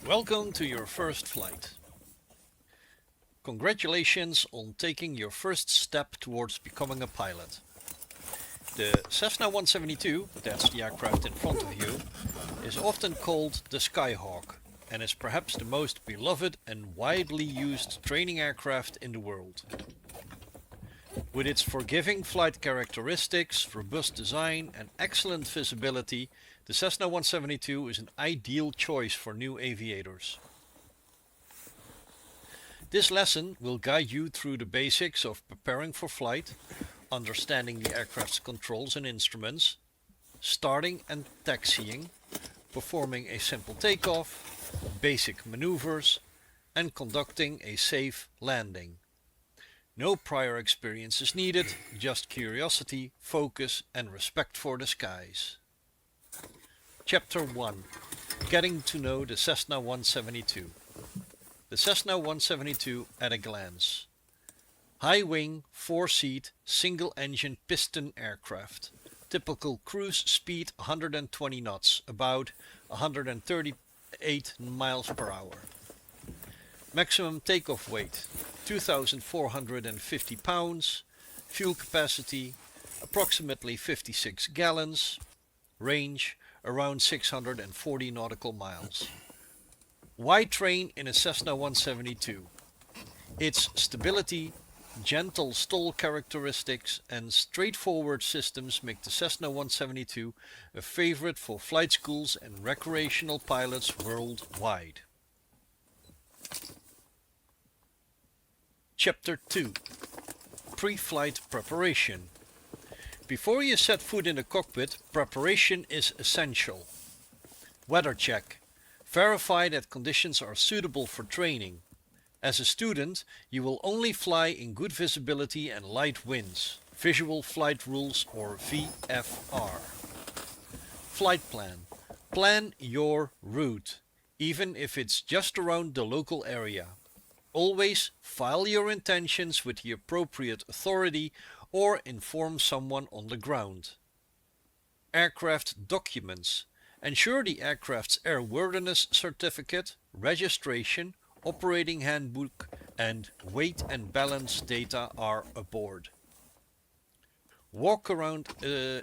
Welcome to your first flight. Congratulations on taking your first step towards becoming a pilot. The Cessna-172, that's the aircraft in front of you, is often called the Skyhawk and is perhaps the most beloved and widely used training aircraft in the world. With its forgiving flight characteristics, robust design and excellent visibility, the Cessna-172 is an ideal choice for new aviators. This lesson will guide you through the basics of preparing for flight, understanding the aircraft's controls and instruments, starting and taxiing, performing a simple takeoff, basic maneuvers, and conducting a safe landing. No prior experience is needed, just curiosity, focus, and respect for the skies. Chapter 1: Getting to know the Cessna-172. The Cessna-172 at a glance. High wing, 4-seat, single-engine piston aircraft. Typical cruise speed 120 knots, about 138 miles per hour. Maximum takeoff weight 2,450 pounds. Fuel capacity approximately 56 gallons. Range around 640 nautical miles. Why train in a Cessna-172? Its stability, gentle stall characteristics and straightforward systems make the Cessna-172 a favorite for flight schools and recreational pilots worldwide. Chapter 2: Pre-flight preparation. Before you set foot in the cockpit, preparation is essential. Weather check. Verify that conditions are suitable for training. As a student, you will only fly in good visibility and light winds, Visual Flight Rules or VFR. Flight plan. Plan your route, even if it's just around the local area. Always file your intentions with the appropriate authority or inform someone on the ground. Aircraft documents. Ensure the aircraft's airworthiness certificate, registration, operating handbook and weight and balance data are aboard. Walk around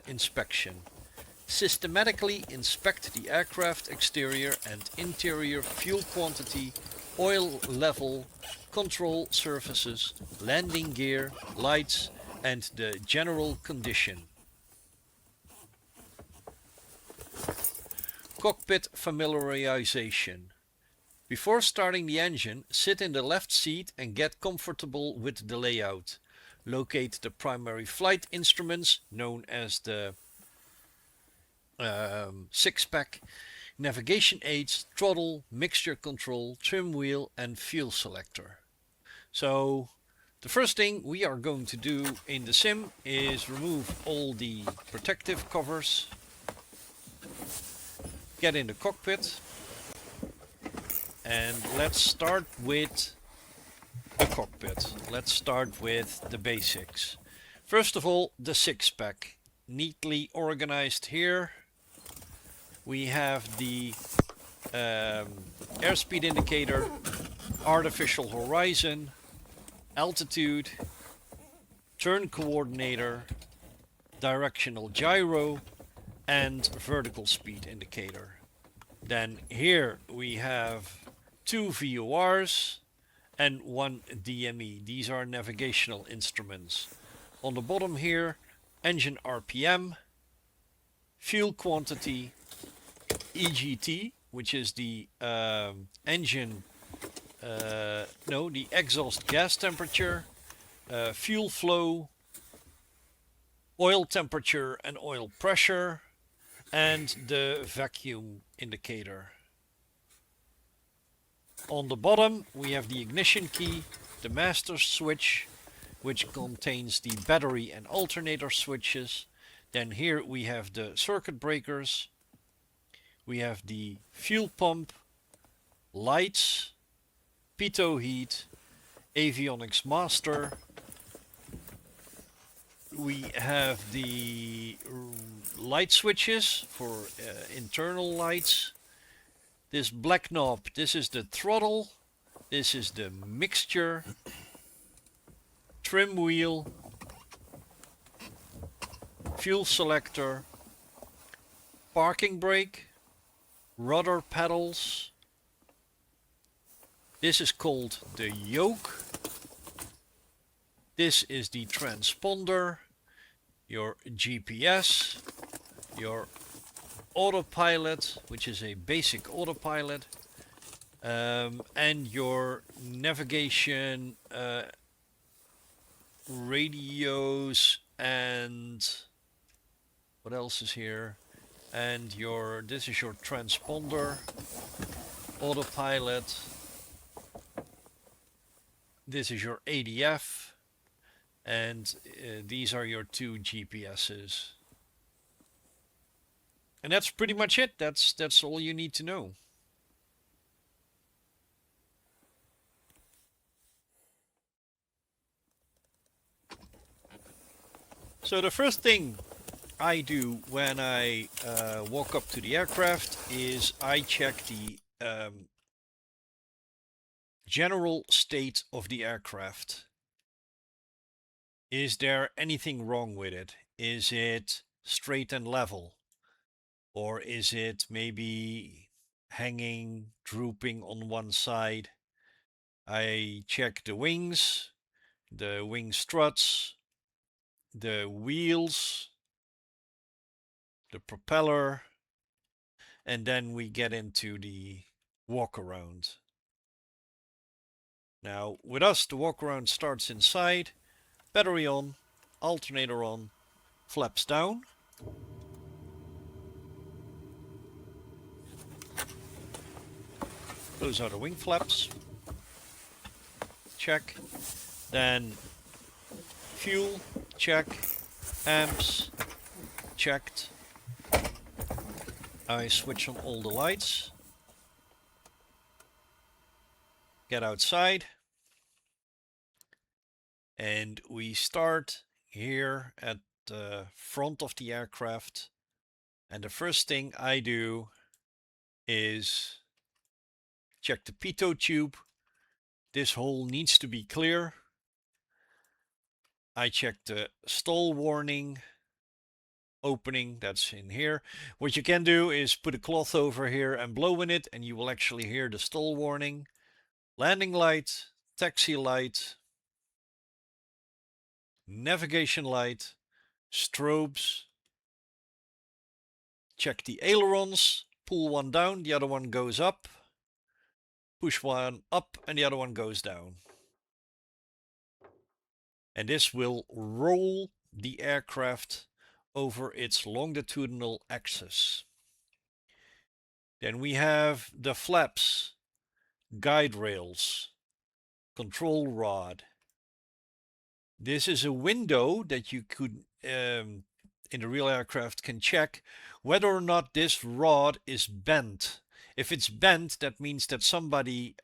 inspection. Systematically inspect the aircraft exterior and interior fuel quantity, oil level, control surfaces, landing gear, lights and the general condition. Cockpit familiarization. Before starting the engine, sit in the left seat and get comfortable with the layout. Locate the primary flight instruments, known as the six-pack, navigation aids, throttle, mixture control, trim wheel and fuel selector. So the first thing we are going to do in the sim is remove all the protective covers, get in the cockpit, and let's start with the cockpit. Let's start with the basics. First of all, the six-pack, neatly organized here. We have the airspeed indicator, artificial horizon, altitude, turn coordinator, directional gyro and vertical speed indicator. Then here we have 2 VORs and 1 DME. These are navigational instruments. On the bottom here, engine RPM, fuel quantity, EGT, which is the the exhaust gas temperature, fuel flow, oil temperature and oil pressure, and the vacuum indicator. On the bottom we have the ignition key, the master switch, which contains the battery and alternator switches. Then here we have the circuit breakers, we have the fuel pump, lights, pitot heat, avionics master. We have the light switches for internal lights. This black knob, this is the throttle. This is the mixture, trim wheel, fuel selector, parking brake, rudder pedals. This is called the yoke. This is the transponder, your GPS, your autopilot, which is a basic autopilot, and your navigation, radios, and what else is here? And this is your transponder, autopilot. This is your ADF, and these are your two GPSs. And that's pretty much it. That's all you need to know. So the first thing I do when I walk up to the aircraft is I check the general state of the aircraft. Is there anything wrong with it? Is it straight and level? Or is it maybe hanging, drooping on one side? I check the wings, the wing struts, the wheels, the propeller, and then we get into the walk around. Now, with us, the walk around starts inside, battery on, alternator on, flaps down. Those are the wing flaps. Check. Then fuel, check. Amps, checked. I switch on all the lights. Get outside. And we start here at the front of the aircraft. And the first thing I do is check the pitot tube. This hole needs to be clear. I check the stall warning opening, that's in here. What you can do is put a cloth over here and blow in it, and you will actually hear the stall warning. Landing light, taxi light, navigation light, strobes. Check the ailerons, pull one down, the other one goes up. Push one up and the other one goes down. And this will roll the aircraft over its longitudinal axis. Then we have the flaps, guide rails, control rod. This is a window that you could, in the real aircraft, can check whether or not this rod is bent. If it's bent, that means that somebody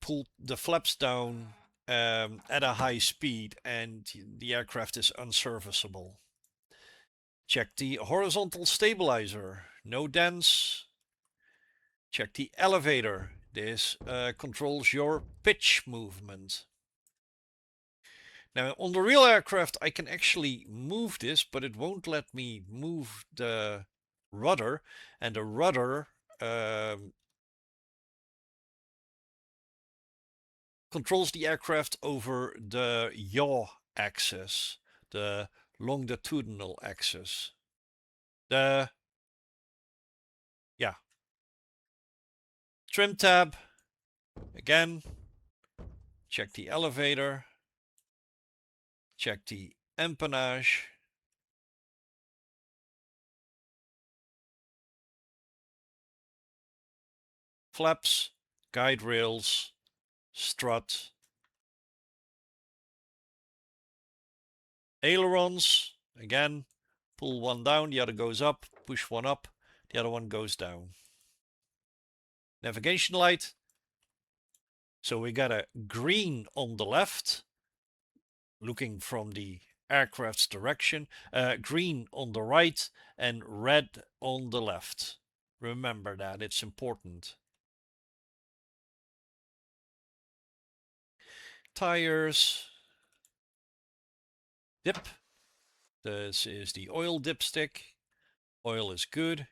pulled the flaps down at a high speed and the aircraft is unserviceable. Check the horizontal stabilizer, no dents. Check the elevator. This controls your pitch movement. Now on the real aircraft I can actually move this, but it won't let me move the rudder, and the rudder controls the aircraft over the yaw axis, the longitudinal axis. Trim tab, again, check the elevator, check the empennage, flaps, guide rails, strut, ailerons, again, pull one down, the other goes up, push one up, the other one goes down. Navigation light. So we got a green on the left, looking from the aircraft's direction, green on the right, and red on the left, Remember that, it's important. Tires. Dip. This is the oil dipstick. Oil is good.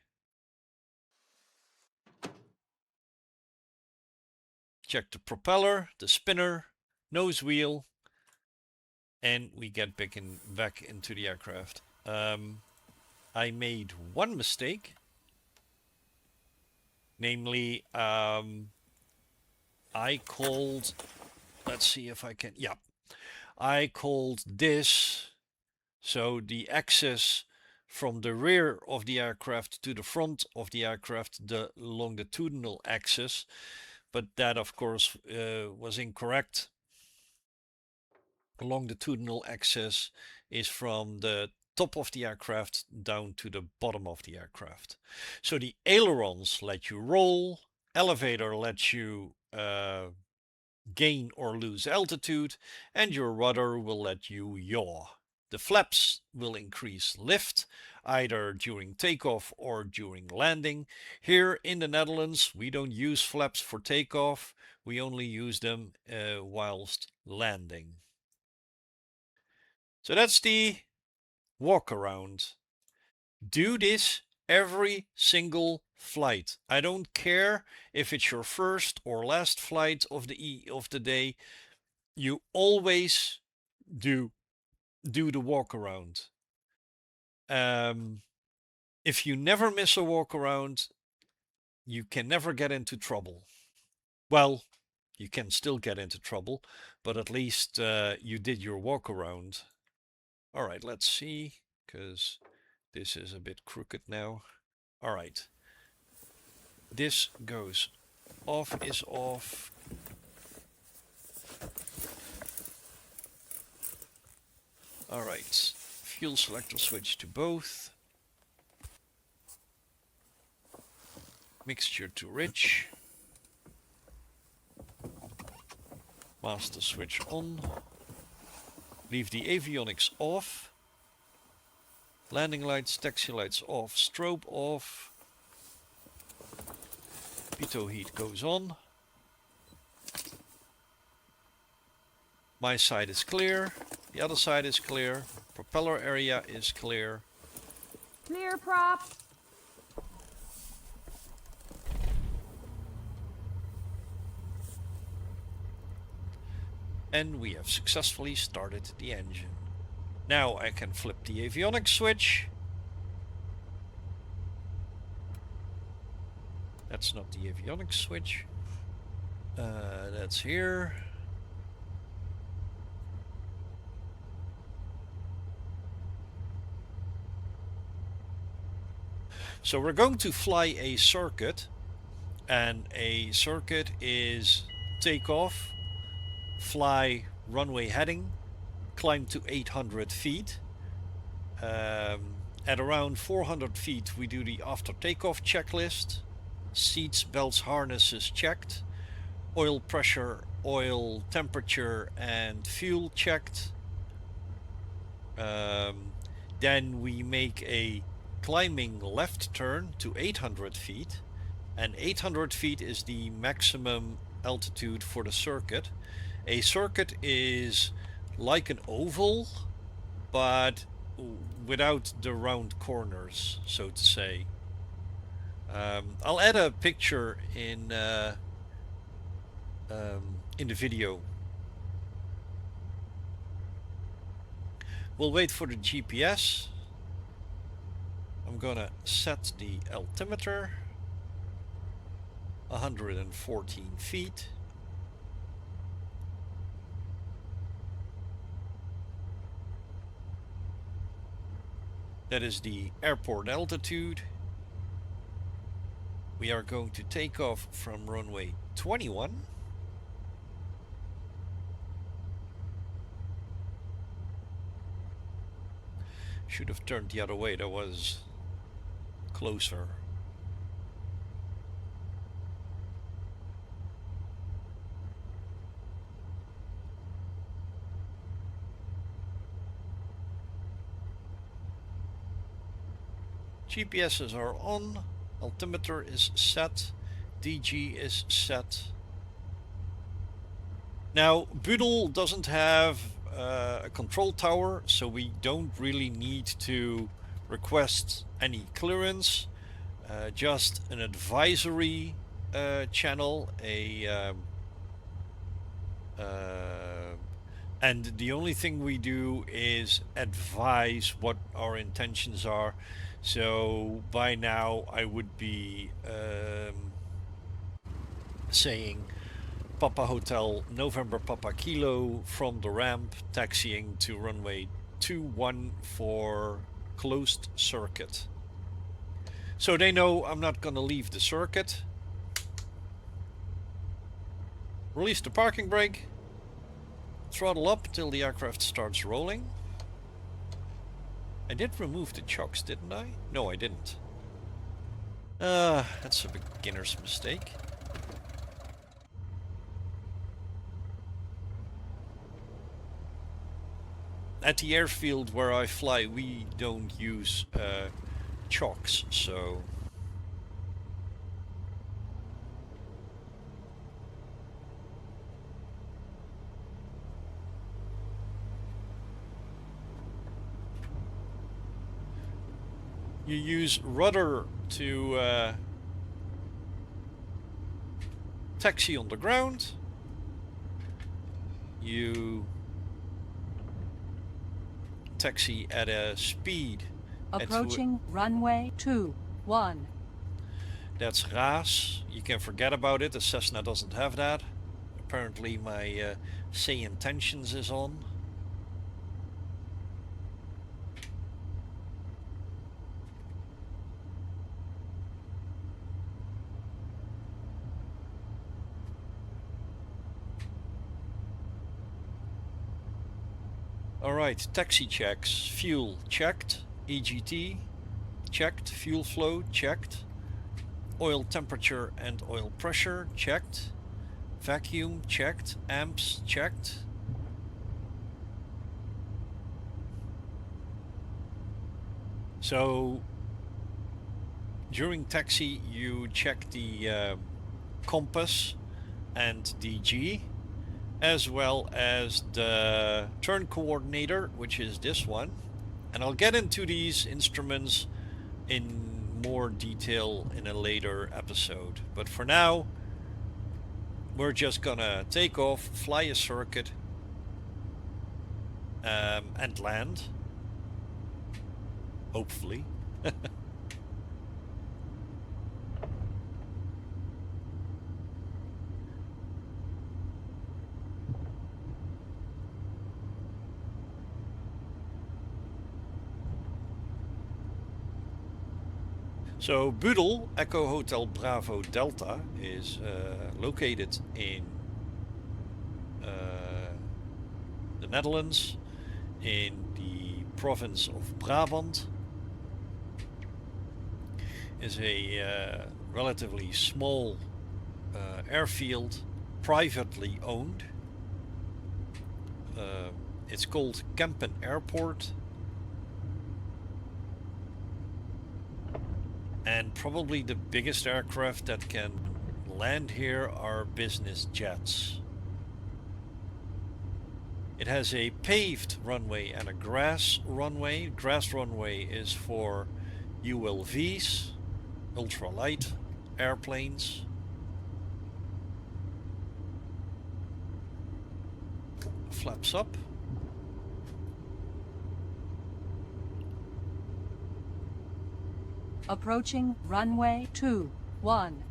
Check the propeller, the spinner, nose wheel, and we get back into the aircraft. I made one mistake. Namely, I called, let's see if I can, yeah. I called this, so the axis from the rear of the aircraft to the front of the aircraft, the longitudinal axis, but that of course was incorrect. The longitudinal axis is from the top of the aircraft down to the bottom of the aircraft. So the ailerons let you roll, elevator lets you gain or lose altitude, and your rudder will let you yaw. The flaps will increase lift, either during takeoff or during landing. Here in the Netherlands, we don't use flaps for takeoff. We only use them whilst landing. So that's the walk around. Do this every single flight. I don't care if it's your first or last flight of the day. You always do the walk around. If you never miss a walk around, you can never get into trouble. Well, you can still get into trouble, but at least you did your walk around. All right, let's see, because this is a bit crooked now. All right. This goes off, is off. All right. Fuel selector switch to both. Mixture to rich. Master switch on. Leave the avionics off. Landing lights, taxi lights off, strobe off. Pitot heat goes on. My side is clear. The other side is clear. Propeller area is clear. Clear prop. And we have successfully started the engine. Now I can flip the avionics switch. That's not the avionics switch. That's here. So we're going to fly a circuit, and a circuit is takeoff, fly runway heading, climb to 800 feet. At around 400 feet we do the after takeoff checklist. Seats, belts, harnesses checked. Oil pressure, oil temperature and fuel checked. Then we make a climbing left turn to 800 feet. And 800 feet is the maximum altitude for the circuit. A circuit is like an oval, but without the round corners, so to say. I'll add a picture in the video. We'll wait for the GPS. I'm gonna set the altimeter. 114 feet. That is the airport altitude. We are going to take off from runway 21. Should have turned the other way, that was closer. GPSs are on. Altimeter is set. DG is set. Now, Boodle doesn't have a control tower, so we don't really need to request any clearance. Just an advisory channel, and the only thing we do is advise what our intentions are. So by now I would be saying Papa Hotel November Papa Kilo from the ramp, taxiing to runway 21 for closed circuit. So they know I'm not gonna leave the circuit. Release the parking brake. Throttle up till the aircraft starts rolling. I did remove the chocks, didn't I? No, I didn't. That's a beginner's mistake. At the airfield where I fly, we don't use chocks, so... You use rudder to taxi on the ground. You taxi at a speed. Approaching runway 21. That's RAS. You can forget about it. The Cessna doesn't have that. Apparently my say intentions is on. Alright, taxi checks. Fuel checked. EGT checked. Fuel flow checked. Oil temperature and oil pressure checked. Vacuum checked. Amps checked. So during taxi you check the compass and DG, as well as the turn coordinator, which is this one. And I'll get into these instruments in more detail in a later episode. But for now, we're just gonna take off, fly a circuit, and land. Hopefully. So Boodle Echo Hotel Bravo Delta is located in the Netherlands, in the province of Brabant. Is a relatively small airfield, privately owned. It's called Kempen Airport. And probably the biggest aircraft that can land here are business jets. It has a paved runway and a grass runway. Grass runway is for ULVs, ultralight airplanes. Flaps up. Approaching runway 21.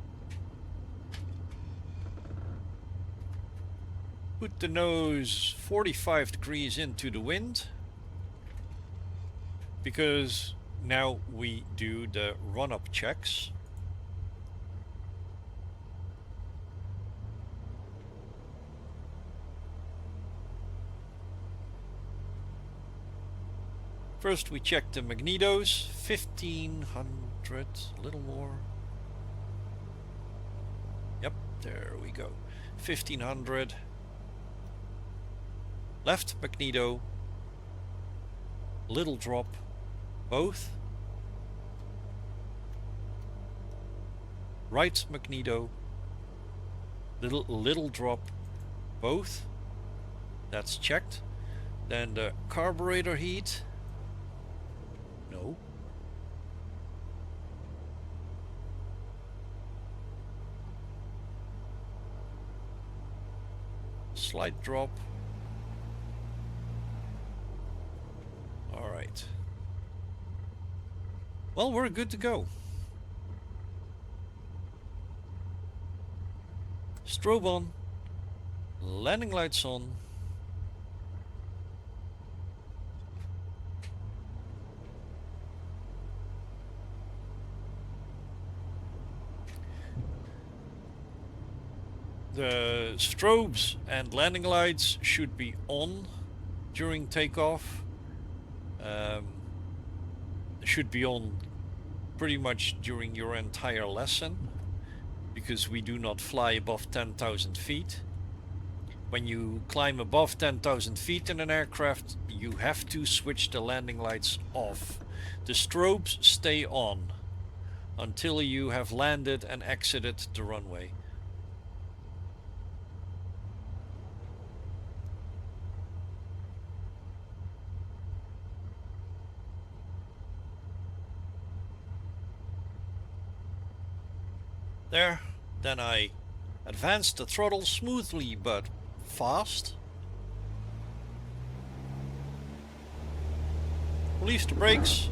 Put the nose 45 degrees into the wind, because now we do the run-up checks. First we check the magnetos, 1500, a little more. Yep, there we go. 1500. Left magneto, little drop, both. right magneto, little drop, both. That's checked. Then the carburetor heat. No. Slight drop. Alright. Well, we're good to go. Strobe on. Landing lights on. The strobes and landing lights should be on during takeoff. Should be on pretty much during your entire lesson, because we do not fly above 10,000 feet. When you climb above 10,000 feet in an aircraft, you have to switch the landing lights off. The strobes stay on until you have landed and exited the runway. There, then I advance the throttle smoothly but fast. Release the brakes,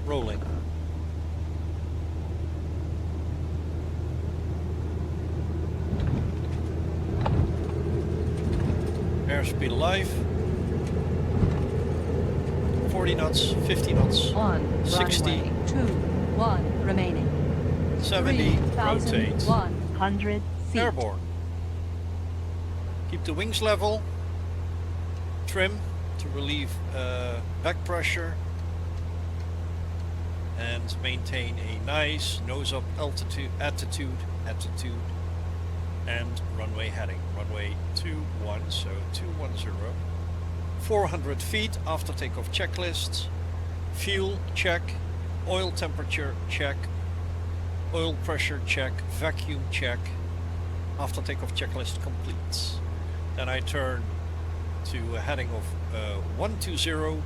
rolling. Airspeed alive. 40 knots, 50 knots, 60, runway 21 remaining. 70, rotate, 100 feet. airborne. Keep the wings level, trim to relieve back pressure, and maintain a nice nose up attitude, and runway heading. Runway 21, so 210. 400 feet after takeoff checklists. Fuel check, oil temperature check, oil pressure check, vacuum check. After takeoff checklist completes. Then I turn to a heading of 120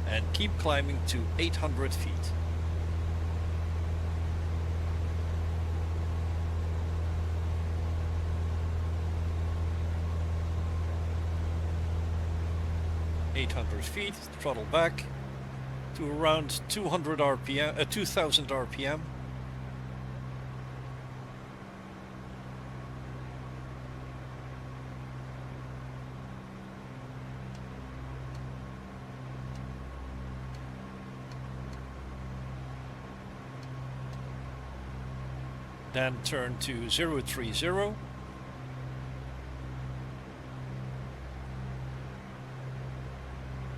and keep climbing to 800 feet. Throttle back to around 200 RPM, 2000 RPM. Then turn to 030.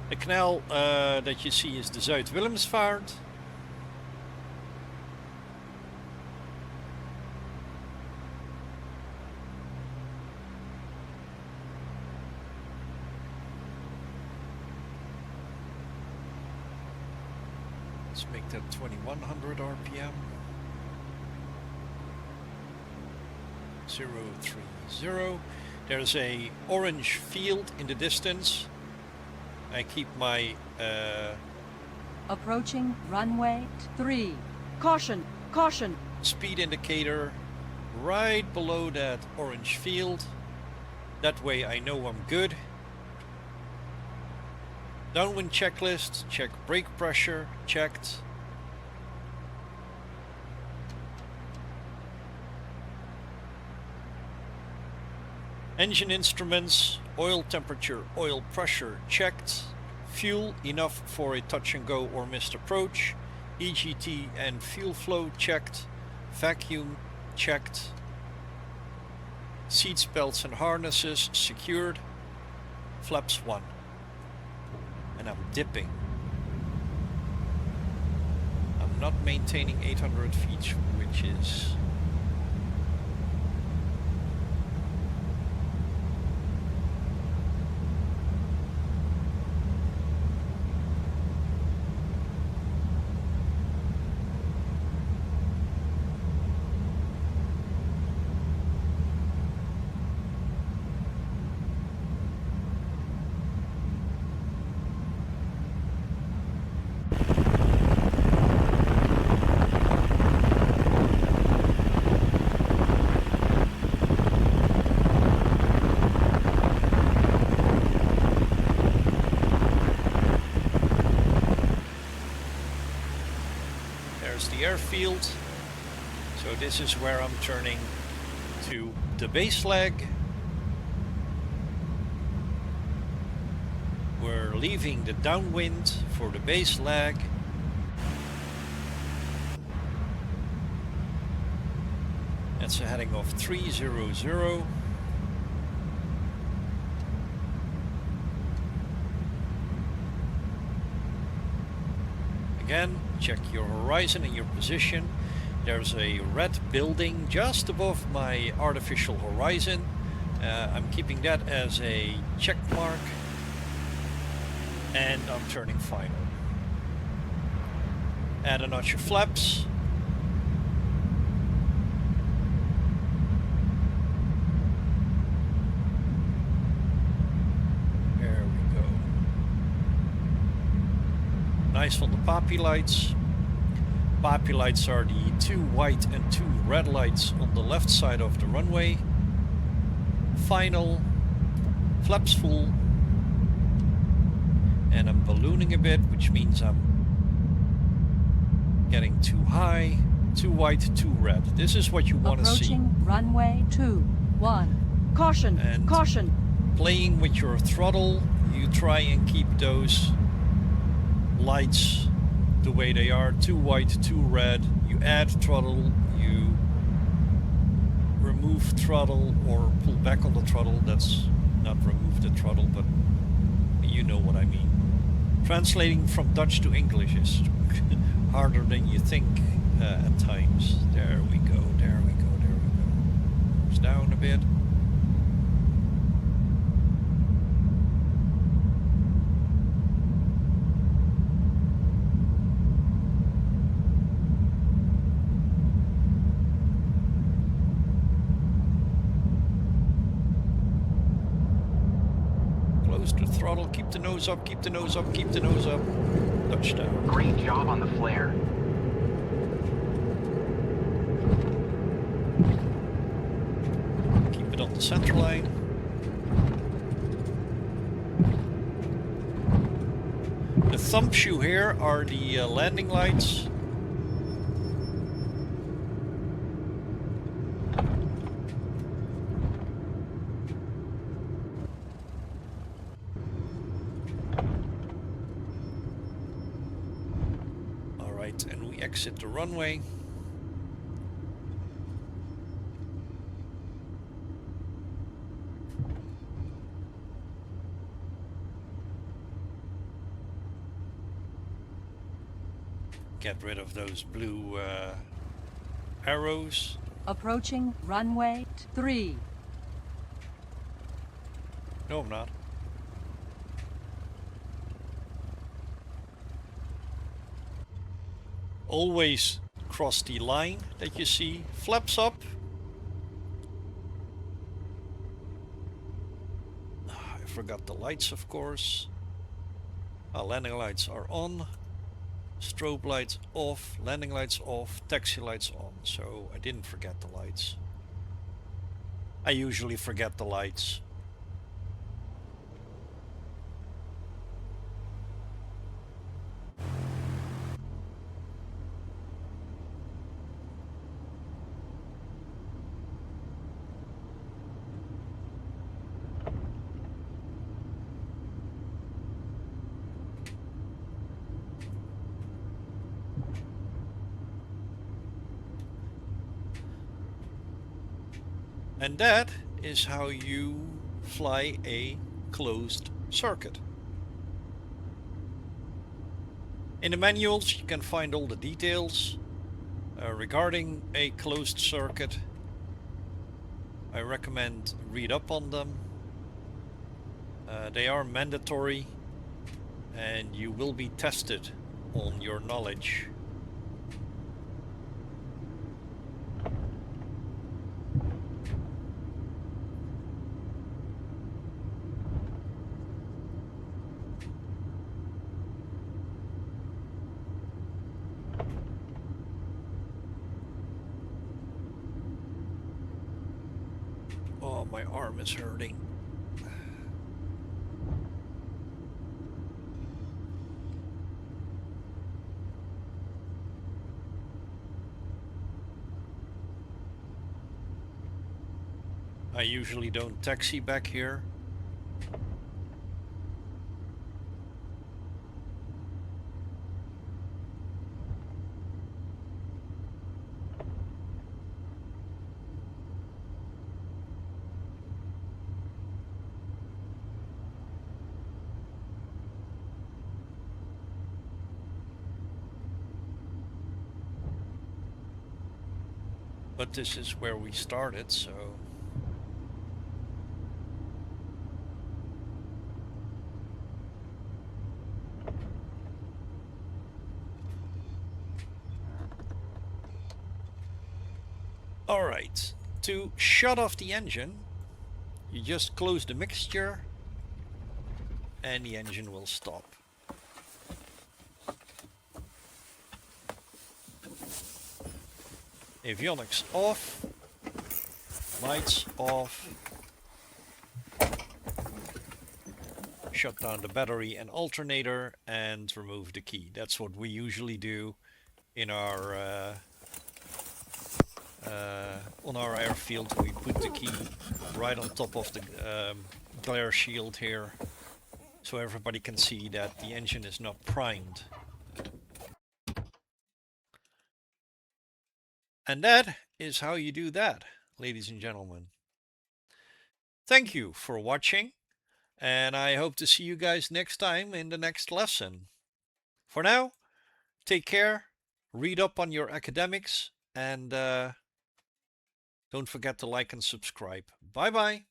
The canal that you see is the Zuid-Willemsvaart. Let's make that 2100 RPM. 030. There's a orange field in the distance. I keep my Approaching runway 3. Caution! Caution! speed indicator right below that orange field. That way I know I'm good. Downwind checklist, check brake pressure, checked. Engine instruments, oil temperature, oil pressure checked. Fuel enough for a touch and go or missed approach. EGT and fuel flow checked. Vacuum checked. Seats, belts and harnesses secured. Flaps 1. And I'm dipping. I'm not maintaining 800 feet, which is the airfield. So this is where I'm turning to the base leg. We're leaving the downwind for the base leg. That's a heading of 300. Again, check your horizon and your position. There's a red building just above my artificial horizon. I'm keeping that as a check mark. And I'm turning final. Add a notch of flaps. There we go. Nice on the poppy lights. Poppy lights are the 2 white and 2 red lights on the left side of the runway. Final. Flaps full. And I'm ballooning a bit, which means I'm getting too high, too white, too red. This is what you want to see. Approaching runway 21. Caution, And caution. playing with your throttle, you try and keep those lights the way they are, too white, too red. You add throttle, you remove throttle or pull back on the throttle. That's not remove the throttle, but you know what I mean. Translating from Dutch to English is harder than you think at times. There we go, there we go, there we go. It's down a bit. Close the throttle, keep the nose up, keep the nose up, keep the nose up. Touchdown. Great job on the flare. Keep it on the center line. The thumb shoe here are the landing lights. And we exit the runway. Get rid of those blue arrows. Approaching runway 3. No, I'm not. Always cross the line that you see. Flaps up. I forgot the lights, of course. Our landing lights are on. Strobe lights off. Landing lights off. Taxi lights on. So I didn't forget the lights. I usually forget the lights. And that is how you fly a closed circuit. In the manuals you can find all the details regarding a closed circuit. I recommend read up on them. They are mandatory and you will be tested on your knowledge. Oh, my arm is hurting. I usually don't taxi back here. But this is where we started, so... Alright, to shut off the engine, you just close the mixture and the engine will stop. Avionics off, lights off, shut down the battery and alternator and remove the key. That's what we usually do in our on our airfield. We put the key right on top of the glare shield here, so everybody can see that the engine is not primed. And that is how you do that, ladies and gentlemen. Thank you for watching, and I hope to see you guys next time in the next lesson. For now, take care, read up on your academics, and don't forget to like and subscribe. Bye bye.